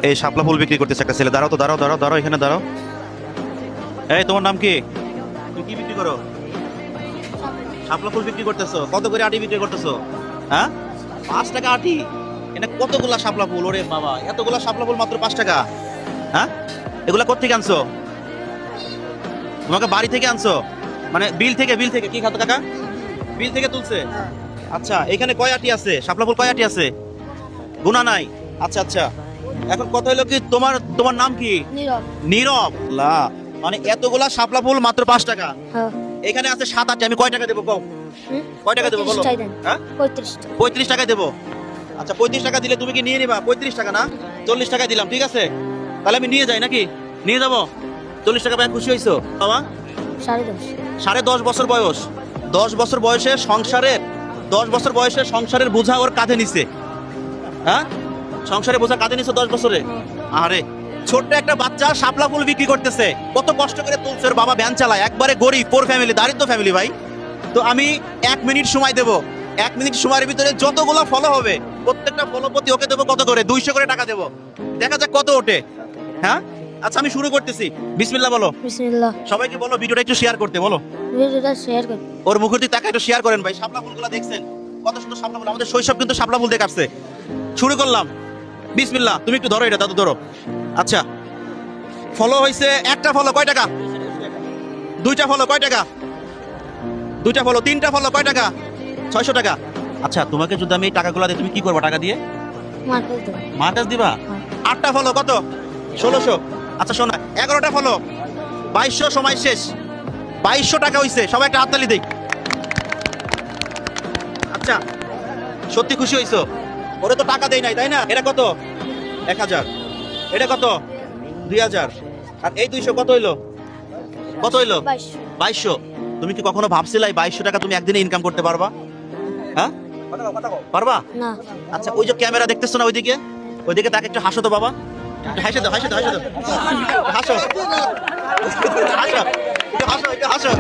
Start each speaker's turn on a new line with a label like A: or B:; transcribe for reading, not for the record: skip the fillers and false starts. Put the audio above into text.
A: এই শাপলা ফুল বিক্রি করতেছে একটা ছেলে। দাঁড়াও তো, দাঁড়াও দাঁড়াও দাঁড়াও, এখানে দাঁড়াও। এই তোমার নাম কি? তুমি কি বিক্রি করো? শাপলা ফুল বিক্রি করতেছো? কত করে আটি বিক্রি করতেছো? হ্যাঁ, 5 টাকা আটি। এটা কতগুলা শাপলা ফুল? ওরে বাবা, এতগুলা শাপলা ফুল মাত্র 5 টাকা? হ্যাঁ, এগুলা কোত্থেকে আনছো? তোমাকে বাড়ি থেকে আনছো? মানে বিল থেকে? বিল থেকে কি খাতো কাকা? বিল থেকে তুলছে? আচ্ছা, এখানে কয় আটি আছে? শাপলা ফুল কয় আটি আছে? গুনা নাই? আচ্ছা আচ্ছা। এখন কথা হলো কি, তোমার তোমার নাম কি?
B: নীরব।
A: নীরব। লা, মানে এতগুলা শাপলা ফুল মাত্র 5 টাকা?
B: হ্যাঁ।
A: এখানে আছে 7-8টি, আমি কয় টাকা দেবো কও? কয় টাকা দেবো বলো?
B: 35 টাকা দেন।
A: হ্যাঁ,
B: 35 টাকা।
A: 35 টাকা দেবো। আচ্ছা, 35 টাকা দিলে তুমি কি নিয়ে নিবা? 35 টাকা না, 40 টাকা দিলাম, ঠিক আছে? তাহলে আমি নিয়ে যাই নাকি? নিয়ে যাবো? 40 টাকা পেয়ে খুশি হইছো বাবা?
B: 10.5।
A: 10.5 বছর বয়স। 10 বছর বয়সে সংসারের 10 বছর বয়সে সংসারের বোঝা ওর কাঁধে নিছে। হ্যাঁ, সংসারের বোঝা কাঁধে নিছে 10 বছরে। আরে, ছোট্ট একটা বাচ্চা শাপলা ফুল বিক্রি করতেছে, কত কষ্ট করে তুলছে। ওর বাবা ভ্যান চালায়, একবারে গরিব, পোর ফ্যামিলি, দারিদ্র ফ্যামিলি ভাই। তো আমি 1 মিনিট সময় দেবো। 1 মিনিট সময়ের ভিতরে যতগুলো ফলো হবে, প্রত্যেকটা ফলো প্রতি ওকে দেবো কত করে? 200 করে টাকা দেবো। দেখা যাক কত ওঠে। হ্যাঁ, আচ্ছা আমি শুরু করতেছি। বিসমিল্লাহ বলো।
B: বিসমিল্লাহ।
A: সবাইকে বলো ভিডিওটা একটু শেয়ার করতে বলো।
B: ভিডিওটা শেয়ার করুন।
A: ওর মুখের টাকা একটু শেয়ার করেন ভাই। শাপলা ফুলগুলো দেখছেন কত সুন্দর শাপলা ফুল? আমাদের শৈশব কিন্তু শাপলা ফুল দিয়ে কাটছে। শুরু করলাম। বিসমিল্লাহ। তুমি একটু ধরো এটা, দাদু ধরো। আচ্ছা, ফলো হয়েছে একটা ফলো কয় টাকা? 2টা ফলো কয় টাকা? 2টা ফলো। 3টা ফলো কয় টাকা? 600 টাকা। আচ্ছা, তোমাকে যদি আমি এই টাকাগুলো দিই, তুমি কি করবা টাকা দিয়ে?
B: মার্কেট দেন।
A: মার্কেট দিবা?
B: হ্যাঁ।
A: 8টা ফলো কত? 1600। আচ্ছা শোনা, 11টা ফলো 2200। সময় শেষ। 2200 টাকা হইছে। সবাই একটা হাততালি দেই। আচ্ছা, সত্যি খুশি হইছো? ওরে তো টাকা দেই নাই, তাই না? এটা কত? 1000। এটা কত? 2000। আর এই 200 কত হইলো? কত হইলো? 2200। তুমি কি কখনো ভাবছিলা এই 2200 টাকা তুমি একদিনে ইনকাম করতে পারবা? হ্যাঁ, পারবা?
B: না।
A: আচ্ছা, ওই যে ক্যামেরা দেখতেছো না ওইদিকে, ওইদিকে তাকে একটু হাসো তো বাবা। একটু হাসো দাও, হাসো দাও, হাসো দাও, হাসো হাসো, একটু হাসো, একটু হাসো, একটু হাসো।